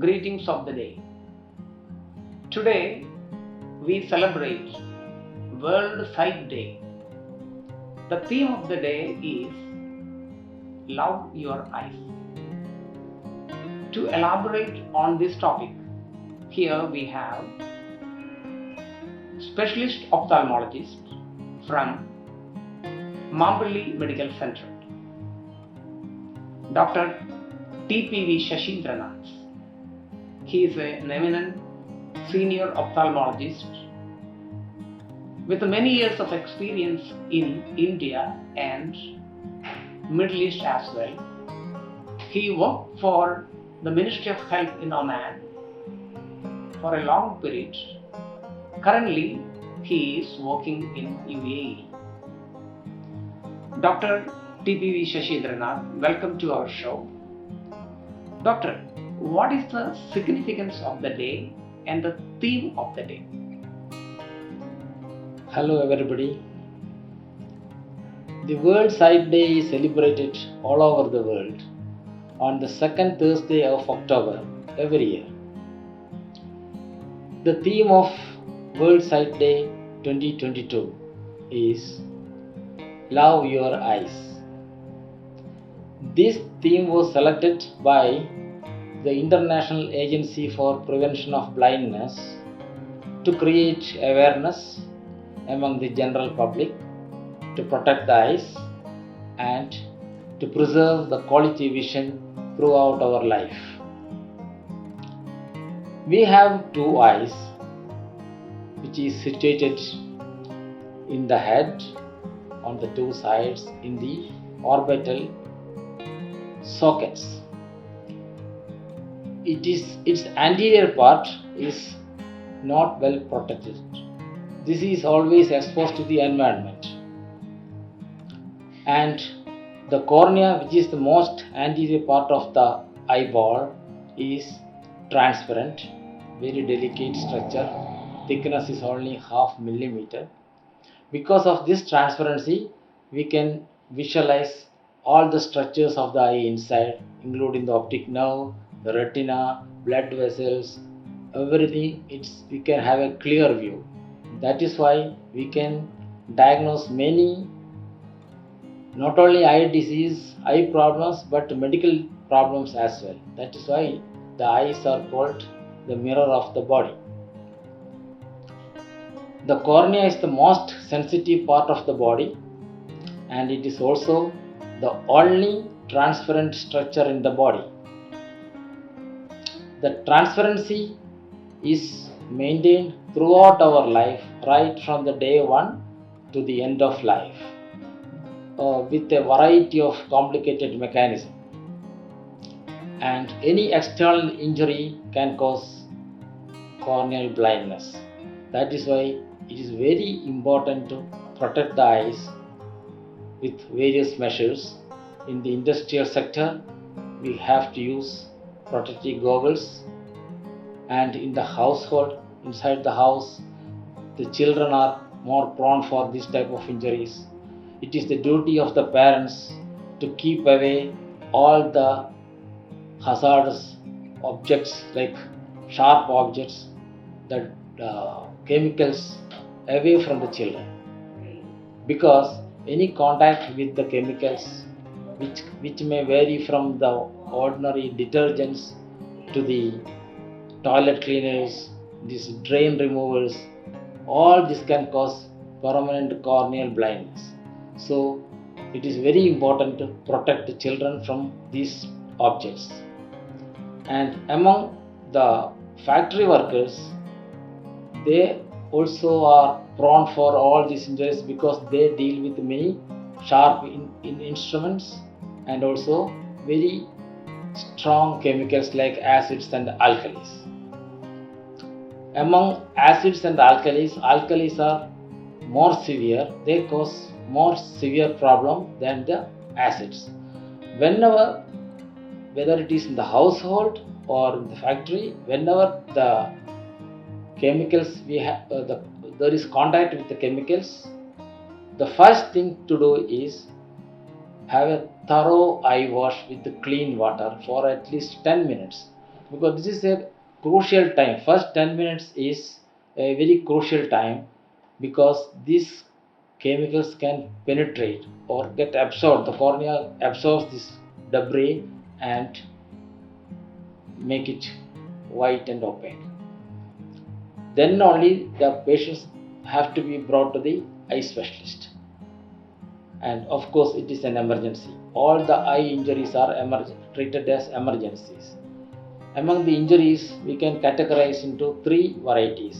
Greetings of the day. Today we celebrate World Sight Day. The theme of the day is Love Your Eyes. To elaborate on this topic, here we have specialist ophthalmologist from Mampilly Medical Center, Dr. TPV Saseendranath. He is an eminent senior ophthalmologist with many years of experience in India and Middle East as well. He worked for the Ministry of Health in Oman for a long period. Currently, he is working in UAE. Dr. TPV Saseendranath, welcome to our show. Doctor, what is the significance of the day and the theme of the day? Hello everybody. The World Sight Day is celebrated all over the world on the second Thursday of October every year. The theme of World Sight Day 2022 is Love Your Eyes. This theme was selected by the International Agency for Prevention of Blindness to create awareness among the general public, to protect the eyes and to preserve the quality vision throughout our life. We have two eyes which is situated in the head on the two sides in the orbital sockets. Its anterior part is not well protected. This is always exposed to the environment. And the cornea, which is the most anterior part of the eyeball, is transparent, very delicate structure. Thickness is only 0.5 millimeter. Because of this transparency, we can visualize all the structures of the eye inside, including the optic nerve, the retina, blood vessels, everything. We can have a clear view. That is why we can diagnose many, not only eye disease, eye problems, but medical problems as well. That is why the eyes are called the mirror of the body. The cornea is the most sensitive part of the body, and it is also the only transparent structure in the body. The transparency is maintained throughout our life, right from the day one to the end of life, with a variety of complicated mechanisms. And any external injury can cause corneal blindness. That is why it is very important to protect the eyes with various measures. In the industrial sector, we have to use protective goggles, and in the household, inside the house, the children are more prone for this type of injuries. It is the duty of the parents to keep away all the hazardous objects like sharp objects, the chemicals away from the children, because any contact with the chemicals which may vary from the ordinary detergents to the toilet cleaners, these drain removers, all this can cause permanent corneal blindness. So it is very important to protect the children from these objects. And among the factory workers, they also are prone for all these injuries because they deal with many sharp instruments and also very strong chemicals like acids and alkalis. Among acids and alkalis are more severe. They cause more severe problem than the acids. Whenever, whether it is in the household or in the factory, whenever the chemicals there is contact with the chemicals, the first thing to do is have a thorough eye wash with the clean water for at least 10 minutes. because this is a crucial time. First 10 minutes is a very crucial time because these chemicals can penetrate or get absorbed. The cornea absorbs this debris and make it white and opaque. Then only the patients have to be brought to the eye specialist. And of course, it is an emergency. All the eye injuries are treated as emergencies. Among the injuries, we can categorize into three varieties.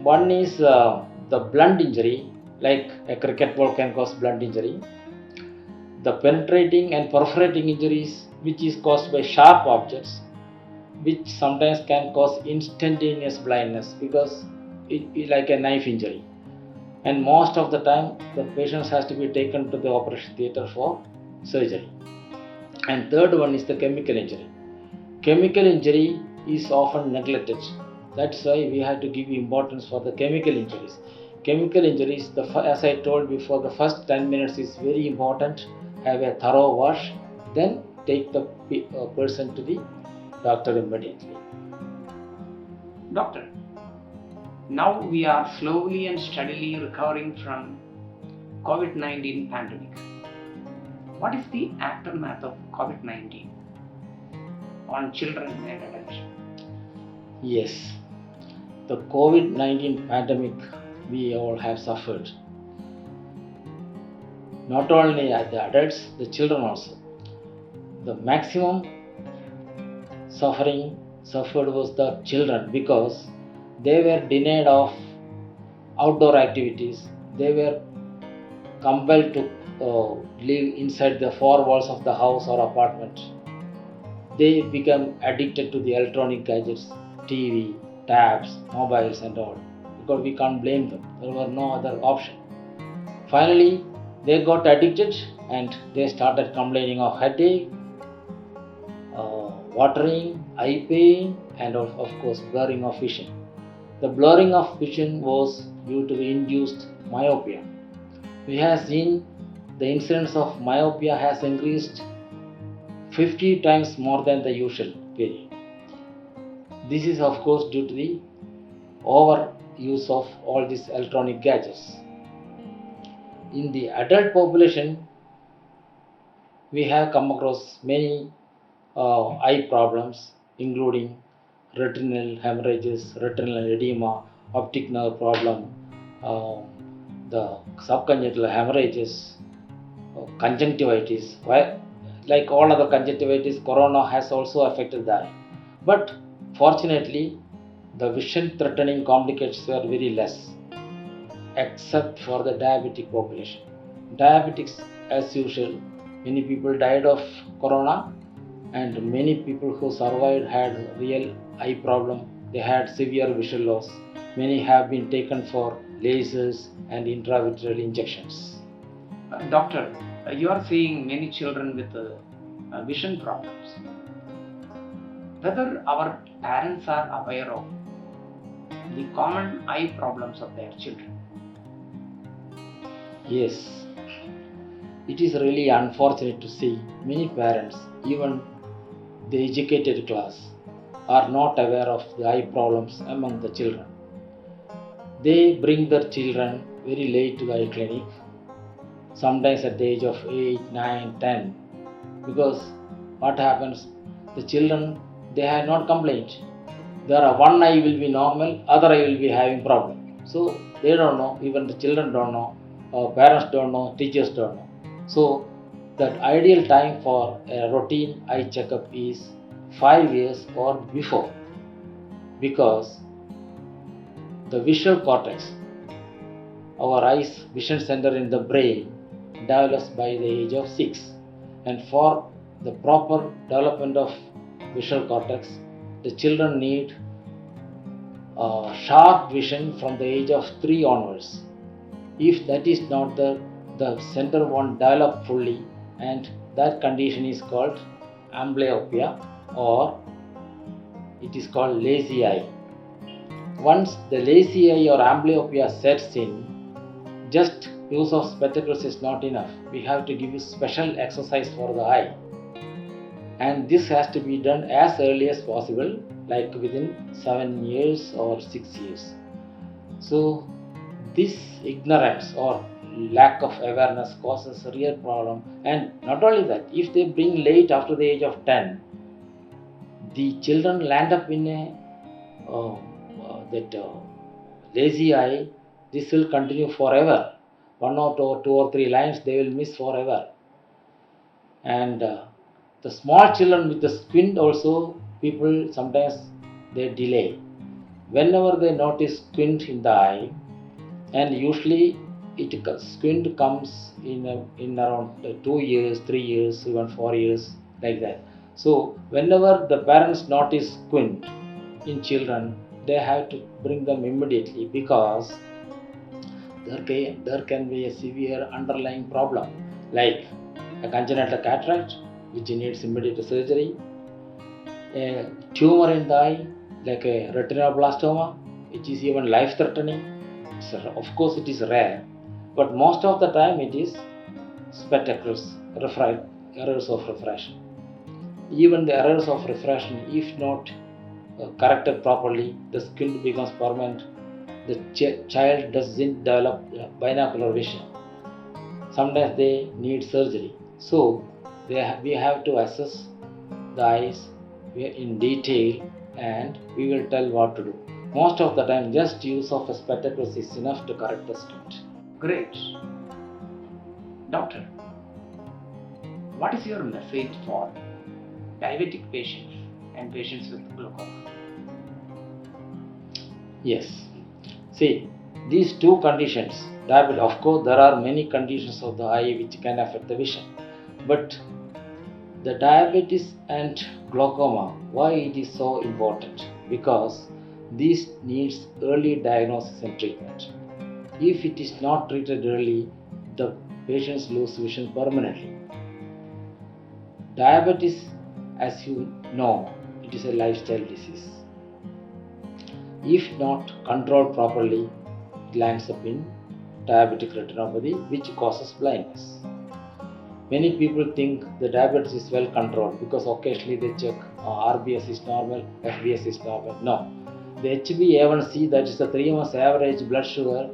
One is the blunt injury, like a cricket ball can cause blunt injury. The penetrating and perforating injuries, which is caused by sharp objects, which sometimes can cause instantaneous blindness because it is like a knife injury. And most of the time, the patient has to be taken to the operation theatre for surgery. And third one is the chemical injury. Chemical injury is often neglected. That's why we have to give importance for the chemical injuries. Chemical injuries, as I told before, the first 10 minutes is very important. Have a thorough wash, then take the person to the doctor immediately. Doctor, now we are slowly and steadily recovering from COVID-19 pandemic. What is the aftermath of COVID-19 on children and adults? Yes, the COVID-19 pandemic we all have suffered. Not only the adults, the children also. The maximum suffering suffered was the children because they were denied of outdoor activities. They were compelled to live inside the four walls of the house or apartment. They become addicted to the electronic gadgets, TV, tabs, mobiles and all, because we can't blame them. There were no other option. Finally, they got addicted and they started complaining of headache, watering, eye pain and of course blurring of vision. The blurring of vision was due to the induced myopia. We have seen the incidence of myopia has increased 50 times more than the usual period. This is of course due to the overuse of all these electronic gadgets. In the adult population, we have come across many eye problems, including retinal hemorrhages, retinal edema, optic nerve problem, the subconjunctival hemorrhages, conjunctivitis. Like all other conjunctivitis, corona has also affected the eye. But fortunately, the vision threatening complications were very less, except for the diabetic population. Diabetics, as usual, many people died of corona, and many people who survived had real eye problem. They had severe vision loss. Many have been taken for lasers and intravitreal injections. Doctor, you are seeing many children with vision problems. Whether our parents are aware of the common eye problems of their children? Yes, it is really unfortunate to see many parents, even the educated class, are not aware of the eye problems among the children. They bring their children very late to the eye clinic, sometimes at the age of 8, 9, 10, because what happens, the children, they have not complained. There are one eye will be normal, other eye will be having problem. So they don't know, even the children don't know, parents don't know, teachers don't know. So the ideal time for a routine eye checkup is 5 years or before, because the visual cortex, our eyes vision center in the brain, develops by the age of 6, and for the proper development of visual cortex, the children need sharp vision from the age of 3 onwards. If that is not the center won't develop fully, and that condition is called amblyopia, or it is called lazy eye. Once the lazy eye or amblyopia sets in, just use of spectacles is not enough. We have to give you special exercise for the eye. and this has to be done as early as possible, like within 7 years or 6 years. So this ignorance or lack of awareness causes a real problem. And not only that, if they bring late after the age of 10, the children land up in a that lazy eye. This will continue forever. One or two or three lines they will miss forever. And the small children with the squint also, people sometimes they delay. Whenever they notice squint in the eye, and usually squint comes in around 2 years, 3 years, even 4 years, like that. So whenever the parents notice squint in children, they have to bring them immediately, because there can be a severe underlying problem like a congenital cataract which needs immediate surgery, a tumor in the eye like a retinoblastoma which is even life threatening. Of course it is rare, but most of the time it is spectacles, errors of refraction. Even the errors of refraction, if not corrected properly, the squint becomes permanent. The child doesn't develop binocular vision. Sometimes they need surgery. So we have to assess the eyes in detail, and we will tell what to do. Most of the time, just use of a spectacles is enough to correct the squint. Great. Doctor, what is your message for diabetic patients and patients with glaucoma? Yes. See, these two conditions, diabetes, of course, there are many conditions of the eye which can affect the vision. But the diabetes and glaucoma, why it is so important? Because this needs early diagnosis and treatment. If it is not treated early, the patients lose vision permanently. Diabetes, as you know, it is a lifestyle disease. If not controlled properly, it lands up in diabetic retinopathy, which causes blindness. Many people think the diabetes is well controlled because occasionally they check RBS is normal, FBS is normal. No, the HbA1c, that is the 3 months average blood sugar,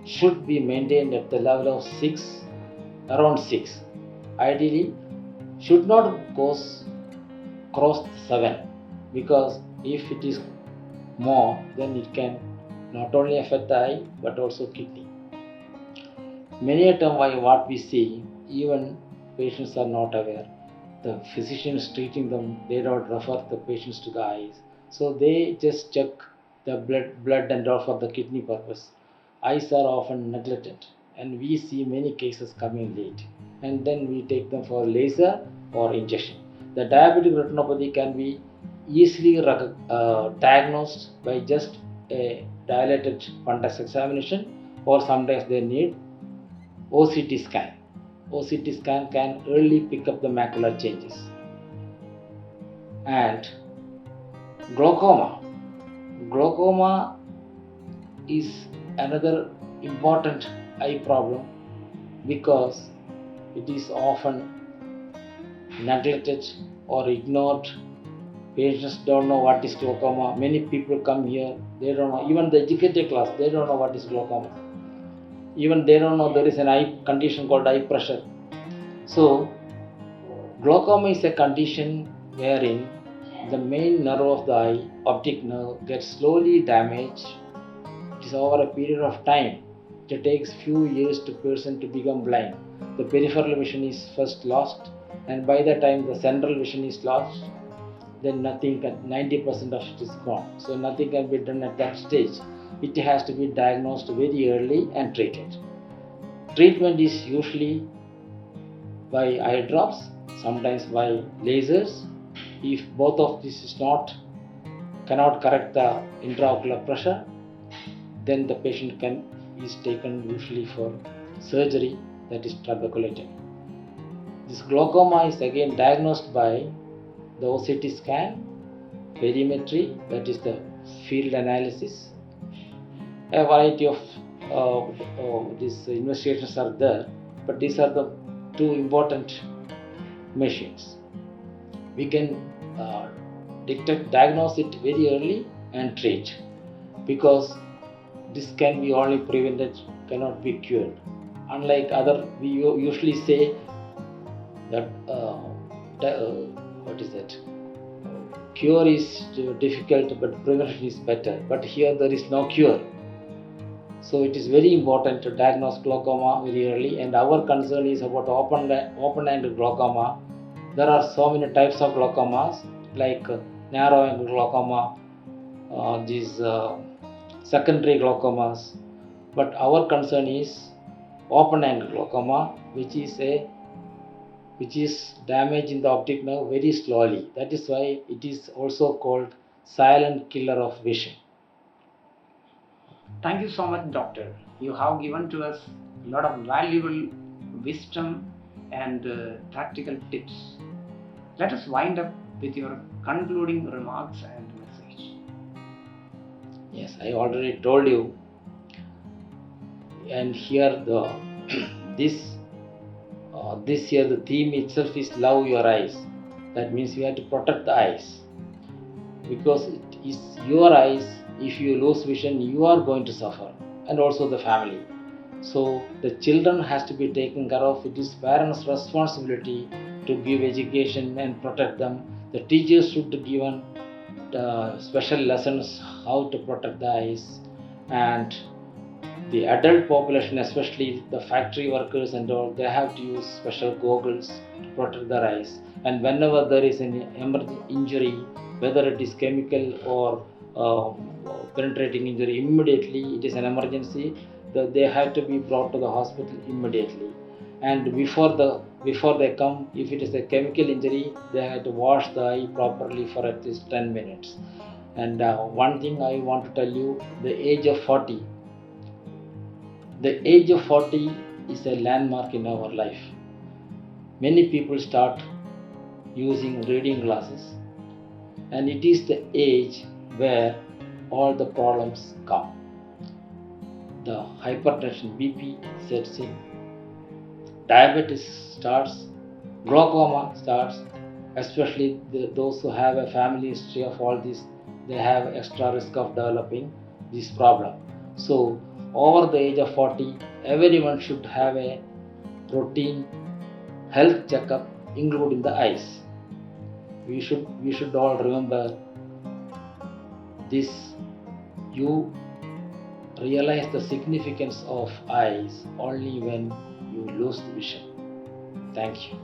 should be maintained at the level of 6, around 6. Ideally, should not cross 7, because if it is more, then it can not only affect the eye but also kidney. Many a time what we see, even patients are not aware. The physicians treating them, they don't refer the patients to the eyes. So they just check the blood and all for the kidney purpose. Eyes are often neglected, and we see many cases coming late. And then we take them for laser or injection. The diabetic retinopathy can be easily diagnosed by just a dilated fundus examination, or sometimes they need OCT scan. OCT scan can early pick up the macular changes. And glaucoma. Glaucoma is another important eye problem because it is often neglected or ignored. Patients don't know what is glaucoma. Many people come here, they don't know. Even the educated class, they don't know what is glaucoma. Even they don't know there is an eye condition called eye pressure. So glaucoma is a condition wherein the main nerve of the eye, optic nerve, gets slowly damaged. It is over a period of time. It takes few years to person to become blind. The peripheral vision is first lost, and by the time the central vision is lost, then 90% of it is gone. So nothing can be done at that stage. It has to be diagnosed very early and treated. Treatment is usually by eye drops, sometimes by lasers. If both of this cannot correct the intraocular pressure, then the patient is taken usually for surgery, that is trabeculectomy. This glaucoma is again diagnosed by the OCT scan, perimetry, that is the field analysis. A variety of these investigations are there, but these are the two important machines. we can diagnose it very early and treat, because this can be only prevented, cannot be cured. Unlike other, we usually say that what is that? Cure is difficult, but prevention is better. But here there is no cure. So it is very important to diagnose glaucoma very early. And our concern is about open-angle glaucoma. There are so many types of glaucomas, like narrow-angle glaucoma, these secondary glaucomas. But our concern is open-angle glaucoma, which is damage in the optic nerve very slowly. That is why it is also called silent killer of vision. Thank you so much, doctor. You have given to us a lot of valuable wisdom and practical tips. Let us wind up with your concluding remarks and message. Yes, I already told you. And here this year the theme itself is love your eyes. That means we have to protect the eyes, because it is your eyes. If you lose vision, you are going to suffer, and also the family. So the children has to be taken care of. It is parents' responsibility to give education and protect them. The teachers should give special lessons how to protect the eyes, and the adult population, especially the factory workers and all, they have to use special goggles to protect their eyes. And whenever there is an injury, whether it is chemical or penetrating injury, immediately it is an emergency, they have to be brought to the hospital immediately. And before they come, if it is a chemical injury, they have to wash the eye properly for at least 10 minutes. And one thing I want to tell you, the age of 40 is a landmark in our life. Many people start using reading glasses, and it is the age where all the problems come. The hypertension, BP sets in, diabetes starts, glaucoma starts, especially those who have a family history of all this, they have extra risk of developing this problem. So over the age of 40, everyone should have a routine health checkup, including the eyes. We should all remember this. You realize the significance of eyes only when you lose the vision. Thank you.